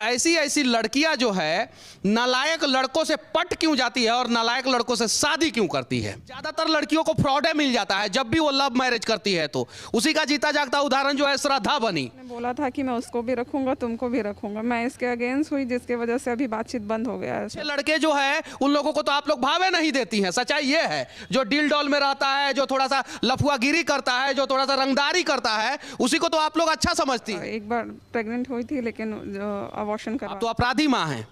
ऐसी ऐसी लड़कियां जो है नालायक लड़कों से पट क्यों जाती है और नालायक लड़कों से शादी क्यों करती है। ज्यादातर लड़कियों को फ्रॉडे मिल जाता है जब भी वो लव मैरिज करती है। तो उसी का जीता जागता उदाहरण जो है श्रद्धा बनी। मैंने बोला था कि मैं उसको भी रखूंगा, तुमको भी रखूंगा। मैं इसके अगेंस्ट हुई, जिसके वजह से अभी बातचीत बंद हो गया है। अच्छे लड़के जो है उन लोगों को तो आप लोग भावे नहीं देती हैं। सच्चाई ये है, जो डील डॉल में रहता है, जो थोड़ा सा लफुआगिरी करता है, जो थोड़ा सा रंगदारी करता है, उसी को तो आप लोग अच्छा समझती हैं। एक बार प्रेग्नेंट हुई थी, लेकिन अबॉर्शन करा। आप तो अपराधी माँ हैं,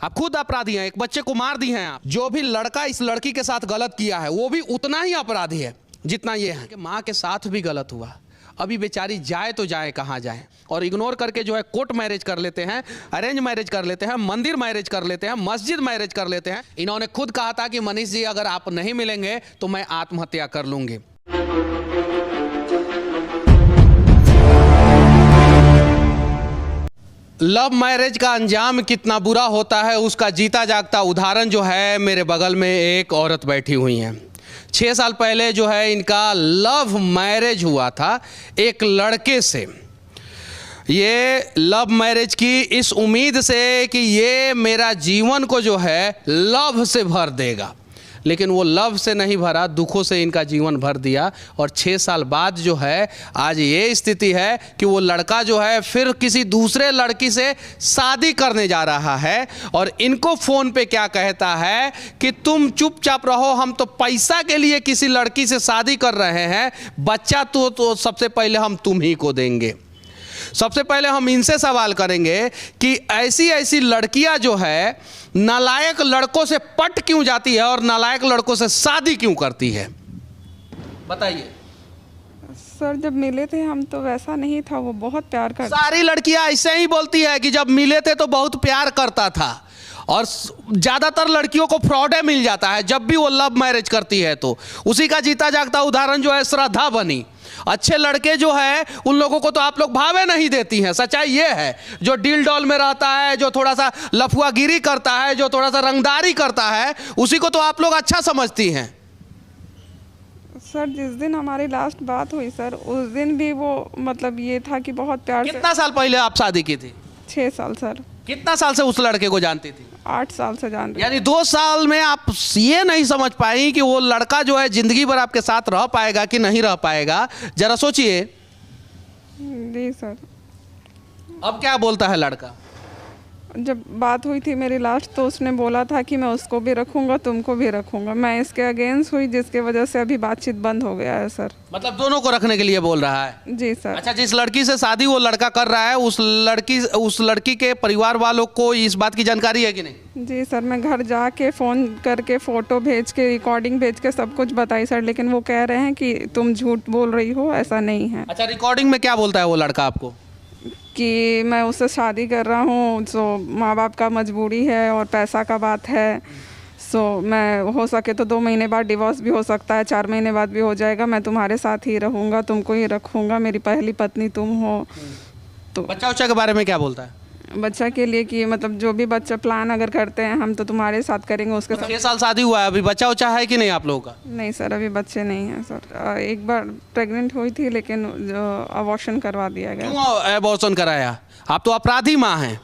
आप खुद अपराधी हैं, एक बच्चे को मार दी हैं आप। जो भी लड़का इस लड़की के साथ गलत किया है वो भी उतना ही अपराधी है जितना ये है कि माँ के साथ भी गलत हुआ। अभी बेचारी जाए तो जाए कहाँ जाए, और इग्नोर करके जो है कोर्ट मैरिज कर लेते हैं, अरेंज मैरिज कर लेते हैं, मंदिर मैरिज कर लेते हैं, मस्जिद मैरिज कर लेते हैं। इन्होंने खुद कहा था कि मनीष जी अगर आप नहीं मिलेंगे तो मैं आत्महत्या कर लूंगी। लव मैरिज का अंजाम कितना बुरा होता है उसका जीता जागता उदाहरण जो है मेरे बगल में एक औरत बैठी हुई हैं। 6 साल पहले जो है इनका लव मैरिज हुआ था एक लड़के से। ये लव मैरिज की इस उम्मीद से कि ये मेरा जीवन को जो है लव से भर देगा, लेकिन वो लव से नहीं भरा, दुखों से इनका जीवन भर दिया। और 6 साल बाद जो है आज ये स्थिति है कि वो लड़का जो है फिर किसी दूसरे लड़की से शादी करने जा रहा है, और इनको फ़ोन पे क्या कहता है कि तुम चुपचाप रहो, हम तो पैसा के लिए किसी लड़की से शादी कर रहे हैं, बच्चा तो सबसे पहले हम तुम ही को देंगे। सबसे पहले हम इनसे सवाल करेंगे कि ऐसी ऐसी लड़कियां जो है नालायक लड़कों से पट क्यों जाती है और नालायक लड़कों से शादी क्यों करती है, बताइए। सर जब मिले थे हम तो वैसा नहीं था, वो बहुत प्यार करता। सारी लड़कियां ऐसे ही बोलती है कि जब मिले थे तो बहुत प्यार करता था, और ज्यादातर लड़कियों को फ्रॉडे मिल जाता है जब भी वो लव मैरिज करती है। तो उसी का जीता जागता उदाहरण जो है श्रद्धा बनी। अच्छे लड़के जो है उन लोगों को तो आप लोग भावे नहीं देती हैं। सच्चाई ये है, जो डील डॉल में रहता है, जो थोड़ा सा लफुआगिरी करता है, जो थोड़ा सा रंगदारी करता है, उसी को तो आप लोग अच्छा समझती हैं। सर जिस दिन हमारी लास्ट बात हुई सर, उस दिन भी वो मतलब ये था कि बहुत प्यार से। कितना साल पहले आप शादी की थी? 6 साल सर। कितना साल से उस लड़के को जानती थी? 8 साल से जानते। यानी 2 साल में आप ये नहीं समझ पाई कि वो लड़का जो है जिंदगी भर आपके साथ रह पाएगा कि नहीं रह पाएगा। जरा सोचिए। जी सर। अब क्या बोलता है लड़का? जब बात हुई थी मेरी लास्ट, तो उसने बोला था कि मैं उसको भी रखूंगा, तुमको भी रखूंगा। मैं इसके अगेंस्ट हुई, जिसके वजह से अभी बातचीत बंद हो गया है सर। मतलब दोनों को रखने के लिए बोल रहा है? जी सर। अच्छा, जिस लड़की से शादी वो लड़का कर रहा है उस लड़की के परिवार वालों को इस बात की जानकारी है कि नहीं? जी सर, मैं घर जाके फ़ोन करके फ़ोटो भेज के, रिकॉर्डिंग भेज के सब कुछ बताई सर, लेकिन वो कह रहे हैं कि तुम झूठ बोल रही हो, ऐसा नहीं है। अच्छा, रिकॉर्डिंग में क्या बोलता है वो लड़का आपको? कि मैं उससे शादी कर रहा हूँ, सो माँ बाप का मजबूरी है और पैसा का बात है। सो मैं हो सके तो 2 महीने बाद डिवोर्स भी हो सकता है, 4 महीने बाद भी हो जाएगा। मैं तुम्हारे साथ ही रहूँगा, तुमको ही रखूँगा, मेरी पहली पत्नी तुम हो। तो बच्चा उच्चा के बारे में क्या बोलता है? बच्चा के लिए कि मतलब जो भी बच्चा प्लान अगर करते हैं हम तो तुम्हारे साथ करेंगे, उसके साथ। 6 साल शादी हुआ है, अभी बच्चा उच्चा है कि नहीं आप लोगों का? नहीं सर, अभी बच्चे नहीं हैं सर। एक बार प्रेग्नेंट हुई थी, लेकिन अबॉर्शन करवा दिया गया। क्यों अबॉर्शन कराया? आप तो अपराधी माँ हैं,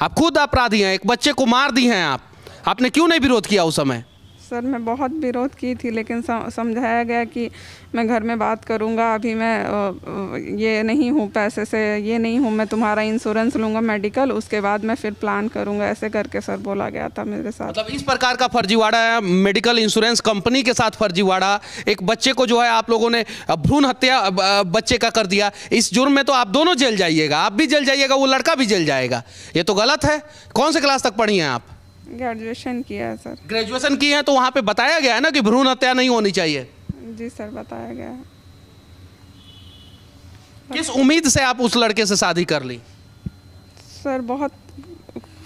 आप खुद अपराधी हैं, एक बच्चे को मार दी हैं आप। आपने क्यों नहीं विरोध किया उस समय? सर मैं बहुत विरोध की थी, लेकिन समझाया गया कि मैं घर में बात करूंगा, अभी मैं ये नहीं हूँ, पैसे से ये नहीं हूँ, मैं तुम्हारा इंश्योरेंस लूँगा मेडिकल, उसके बाद मैं फिर प्लान करूँगा, ऐसे करके सर बोला गया था मेरे साथ। मतलब इस प्रकार का फर्जीवाड़ा है, मेडिकल इंश्योरेंस कंपनी के साथ फर्जीवाड़ा, एक बच्चे को जो है आप लोगों ने भ्रूण हत्या बच्चे का कर दिया। इस जुर्म में तो आप दोनों जेल जाइएगा, आप भी जेल जाइएगा, वो लड़का भी जेल जाएगा। ये तो गलत है। कौन से क्लास तक पढ़ी हैं आप? ग्रेजुएशन किया है सर। ग्रेजुएशन की है तो वहाँ पे बताया गया है ना कि भ्रूण हत्या नहीं होनी चाहिए। जी सर, बताया गया है। किस उम्मीद से आप उस लड़के से शादी कर ली? सर बहुत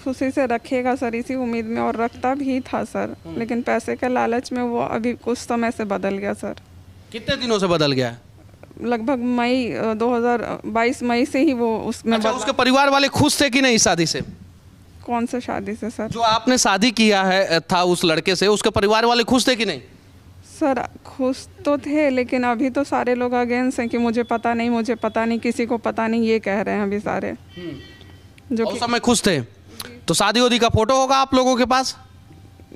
खुशी से रखेगा सर, इसी उम्मीद में, और रखता भी था सर, लेकिन पैसे के लालच में वो अभी कुछ समय से बदल गया सर। कितने दिनों से बदल गया? लगभग मई 2022 मई से ही वो उसमें। अच्छा, उसके परिवार वाले खुश थे कि नहीं शादी से? कौन से शादी से सर? जो आपने शादी किया है था उस लड़के से, उसके परिवार वाले खुश थे कि नहीं? सर खुश तो थे, लेकिन अभी तो सारे लोग अगेंस्ट हैं कि मुझे पता नहीं, मुझे पता नहीं, किसी को पता नहीं, ये कह रहे हैं अभी सारे। जो उस कि समय खुश थे? तो शादी वादी का फोटो होगा आप लोगों के पास?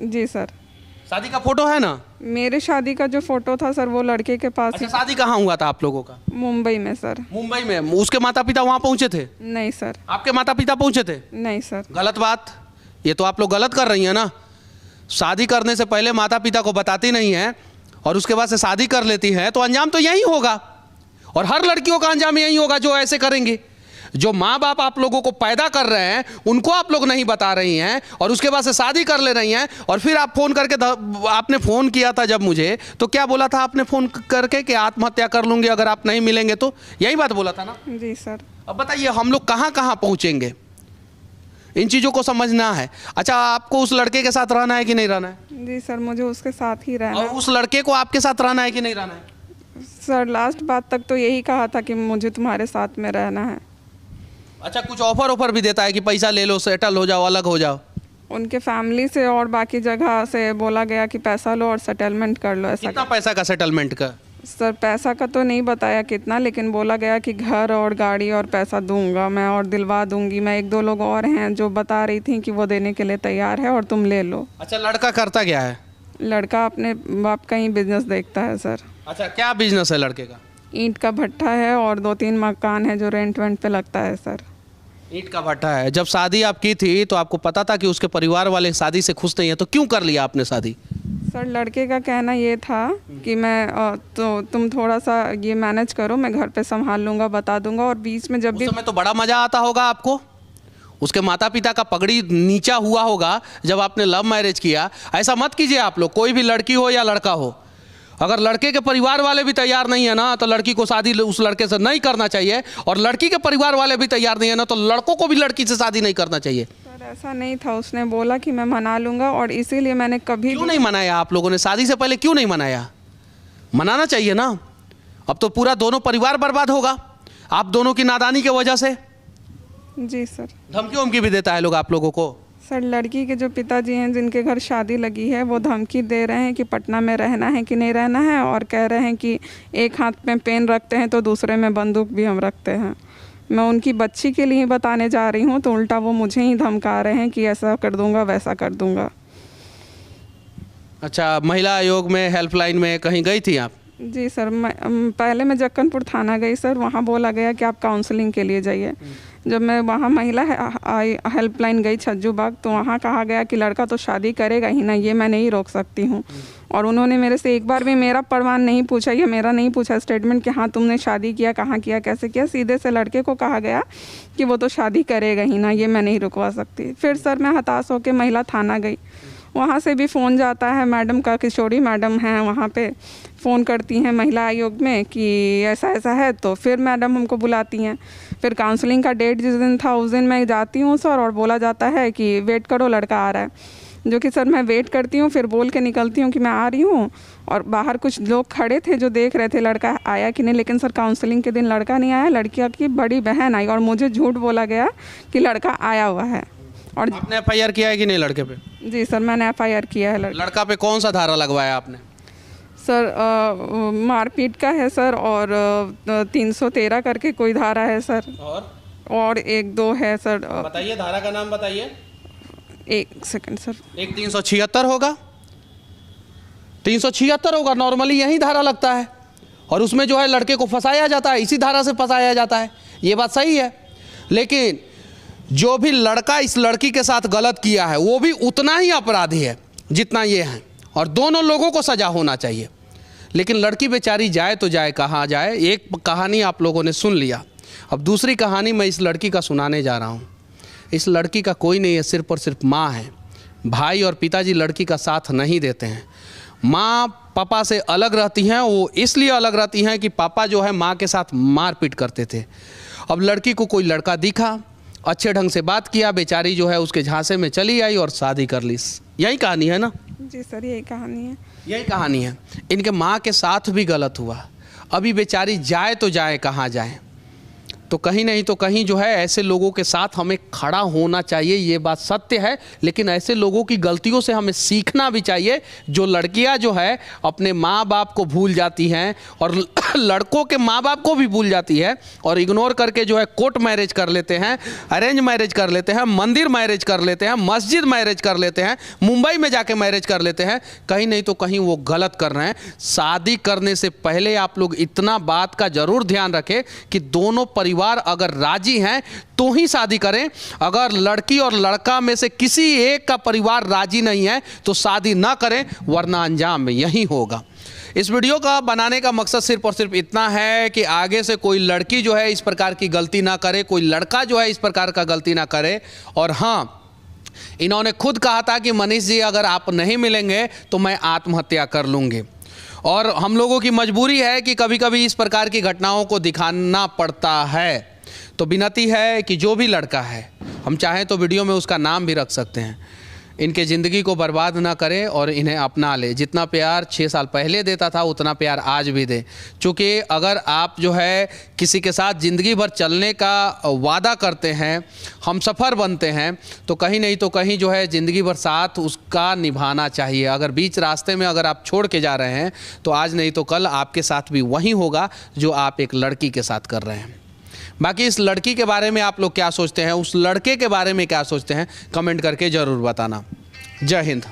जी सर, शादी का फोटो है ना? मेरे शादी का जो फ़ोटो था सर वो लड़के के पास अच्छा, ही, शादी कहाँ हुआ था आप लोगों का? मुंबई में सर। मुंबई में। उसके माता पिता वहाँ पहुँचे थे? नहीं सर। आपके माता पिता पहुँचे थे? नहीं सर। गलत बात, ये तो आप लोग गलत कर रही हैं ना। शादी करने से पहले माता पिता को बताती नहीं है और उसके बाद से शादी कर लेती हैं, तो अंजाम तो यही होगा। और हर लड़कियों का अंजाम यही होगा जो ऐसे करेंगी। जो माँ बाप आप लोगों को पैदा कर रहे हैं उनको आप लोग नहीं बता रही हैं और उसके बाद से शादी कर ले रही हैं। और फिर आप फ़ोन करके, आपने फ़ोन किया था जब मुझे, तो क्या बोला था आपने फ़ोन करके कि आत्महत्या कर लूँगी अगर आप नहीं मिलेंगे तो? यही बात बोला था ना? जी सर। अब बताइए हम लोग कहाँ कहाँ पहुँचेंगे? इन चीज़ों को समझना है। अच्छा, आपको उस लड़के के साथ रहना है कि नहीं रहना है? जी सर, मुझे उसके साथ ही रहना और है। उस लड़के को आपके साथ रहना है कि नहीं रहना है? सर लास्ट बात तक तो यही कहा था कि मुझे तुम्हारे साथ में रहना है। अच्छा, कुछ ऑफर भी देता है कि पैसा ले लो, सेटल हो जाओ, अलग हो जाओ? उनके फैमिली से और बाकी जगह से बोला गया कि पैसा लो और सेटलमेंट कर लो, ऐसा। कितना पैसा का सेटलमेंट का? सर पैसा का तो नहीं बताया कितना, लेकिन बोला गया कि घर और गाड़ी और पैसा दूंगा मैं और दिलवा दूंगी मैं। 1-2 लोग और हैं जो बता रही थी कि वो देने के लिए तैयार है और तुम ले लो। अच्छा, लड़का करता क्या है? लड़का अपने बाप का ही बिजनेस देखता है सर। अच्छा, क्या बिजनेस है लड़के का? ईंट का भट्ठा है और 2-3 मकान है जो रेंट वेंट पे लगता है सर। ईंट का भट्ठा है। जब शादी आप की थी तो आपको पता था कि उसके परिवार वाले शादी से खुश नहीं है, तो क्यों कर लिया आपने शादी? सर लड़के का कहना ये था कि मैं तो तुम थोड़ा सा ये मैनेज करो, मैं घर पे संभाल लूँगा, बता दूंगा। और बीच में जब उस भी समय तो बड़ा मजा आता होगा आपको, उसके माता पिता का पगड़ी नीचा हुआ होगा जब आपने लव मैरिज किया। ऐसा मत कीजिए आप लोग, कोई भी लड़की हो या लड़का हो। अगर लड़के के परिवार वाले भी तैयार नहीं है ना तो लड़की को शादी उस लड़के से नहीं करना चाहिए, और लड़की के परिवार वाले भी तैयार नहीं है ना तो लड़कों को भी लड़की से शादी नहीं करना चाहिए। सर ऐसा नहीं था, उसने बोला कि मैं मना लूँगा और इसीलिए मैंने कभी क्यों नहीं मनाया आप लोगों ने? शादी से पहले क्यों नहीं मनाया? मनाना चाहिए ना। अब तो पूरा दोनों परिवार बर्बाद होगा आप दोनों की नादानी की वजह से। जी सर। धमकी वमकी भी देता है लोग आप लोगों को? सर लड़की के जो पिताजी हैं जिनके घर शादी लगी है वो धमकी दे रहे हैं कि पटना में रहना है कि नहीं रहना है, और कह रहे हैं कि एक हाथ में पेन रखते हैं तो दूसरे में बंदूक भी हम रखते हैं। मैं उनकी बच्ची के लिए बताने जा रही हूँ तो उल्टा वो मुझे ही धमका रहे हैं कि ऐसा कर दूंगा वैसा कर दूंगा। अच्छा, महिला आयोग में, हेल्पलाइन में कहीं गई थी आप? जी सर, पहले मैं जक्कनपुर थाना गई सर, वहाँ बोला गया कि आप काउंसलिंग के लिए जाइए। जब मैं वहाँ महिला हेल्पलाइन गई छज्जू बाग तो वहाँ कहा गया कि लड़का तो शादी करेगा ही ना, ये मैं नहीं रोक सकती हूँ। और उन्होंने मेरे से एक बार भी मेरा प्रमाण नहीं पूछा, ये मेरा नहीं पूछा स्टेटमेंट कि हाँ तुमने शादी किया, कहाँ किया, कैसे किया। सीधे से लड़के को कहा गया कि वो तो शादी करेगा ही ना, ये मैं नहीं रुकवा सकती। फिर सर मैं हताश होकर महिला थाना गई, वहाँ से भी फ़ोन जाता है मैडम का, किशोरी मैडम हैं वहाँ पे, फ़ोन करती हैं महिला आयोग में कि ऐसा ऐसा है, तो फिर मैडम हमको बुलाती हैं। फिर काउंसलिंग का डेट जिस दिन था उस दिन मैं जाती हूँ सर, और बोला जाता है कि वेट करो लड़का आ रहा है, जो कि सर मैं वेट करती हूँ, फिर बोल के निकलती हूँ कि मैं आ रही हूँ। और बाहर कुछ लोग खड़े थे जो देख रहे थे लड़का आया कि नहीं, लेकिन सर काउंसलिंग के दिन लड़का नहीं आया, लड़की की बड़ी बहन आई और मुझे झूठ बोला गया कि लड़का आया हुआ है। और आपने FIR किया है कि नहीं लड़के पे? जी सर, मैंने FIR किया है। लड़का पे कौन सा धारा लगवाया आपने? सर मारपीट का है सर, और 313 करके कोई धारा है सर, और 1-2 है सर। बताइए धारा का नाम बताइए। 1 सेकंड सर। एक 376 होगा, 376 होगा, नॉर्मली यही धारा लगता है, और उसमें जो है लड़के को फंसाया जाता है, इसी धारा से फंसाया जाता है। ये बात सही है, लेकिन जो भी लड़का इस लड़की के साथ गलत किया है वो भी उतना ही अपराधी है जितना ये है, और दोनों लोगों को सज़ा होना चाहिए। लेकिन लड़की बेचारी जाए तो जाए कहाँ जाए। एक कहानी आप लोगों ने सुन लिया, अब दूसरी कहानी मैं इस लड़की का सुनाने जा रहा हूँ। इस लड़की का कोई नहीं है, सिर्फ और सिर्फ माँ है। भाई और पिताजी लड़की का साथ नहीं देते हैं। माँ पापा से अलग रहती हैं, वो इसलिए अलग रहती हैं कि पापा जो है माँ के साथ मारपीट करते थे। अब लड़की को कोई लड़का दिखा, अच्छे ढंग से बात किया, बेचारी जो है उसके झांसे में चली आई और शादी कर ली। यही कहानी है ना? जी सर, यही कहानी है। यही कहानी है। इनके माँ के साथ भी गलत हुआ। अभी बेचारी जाए तो जाए कहाँ जाए। तो कहीं नहीं तो कहीं जो है ऐसे लोगों के साथ हमें खड़ा होना चाहिए, ये बात सत्य है। लेकिन ऐसे लोगों की गलतियों से हमें सीखना भी चाहिए। जो लड़कियां जो है अपने माँ बाप को भूल जाती हैं और लड़कों के माँ बाप को भी भूल जाती है और इग्नोर करके जो है कोर्ट मैरिज कर लेते हैं, अरेंज मैरिज कर लेते हैं, मंदिर मैरिज कर लेते हैं, मस्जिद मैरिज कर लेते हैं, मुंबई में जाके मैरिज कर लेते हैं, कहीं नहीं तो कहीं वो गलत कर रहे हैं। शादी करने से पहले आप लोग इतना बात का जरूर ध्यान रखें कि दोनों परिवार अगर राजी हैं तो ही शादी करें। अगर लड़की और लड़का में से किसी एक का परिवार राजी नहीं है तो शादी ना करें, वरना अंजाम यही होगा। इस वीडियो का बनाने का मकसद सिर्फ और सिर्फ इतना है कि आगे से कोई लड़की जो है इस प्रकार की गलती ना करे, कोई लड़का जो है इस प्रकार का गलती ना करे। और हाँ, इन्होंने खुद कहा था कि मनीष जी अगर आप नहीं मिलेंगे तो मैं आत्महत्या कर लूँगी। और हम लोगों की मजबूरी है कि कभी कभी इस प्रकार की घटनाओं को दिखाना पड़ता है। तो विनती है कि जो भी लड़का है, हम चाहें तो वीडियो में उसका नाम भी रख सकते हैं, इनके ज़िंदगी को बर्बाद ना करें और इन्हें अपना ले। जितना प्यार 6 साल पहले देता था उतना प्यार आज भी दे। चूँकि अगर आप जो है किसी के साथ ज़िंदगी भर चलने का वादा करते हैं, हम सफ़र बनते हैं, तो कहीं नहीं तो कहीं जो है ज़िंदगी भर साथ उसका निभाना चाहिए। अगर बीच रास्ते में अगर आप छोड़ के जा रहे हैं तो आज नहीं तो कल आपके साथ भी वही होगा जो आप एक लड़की के साथ कर रहे हैं। बाकी इस लड़की के बारे में आप लोग क्या सोचते हैं, उस लड़के के बारे में क्या सोचते हैं, कमेंट करके ज़रूर बताना। जय हिंद।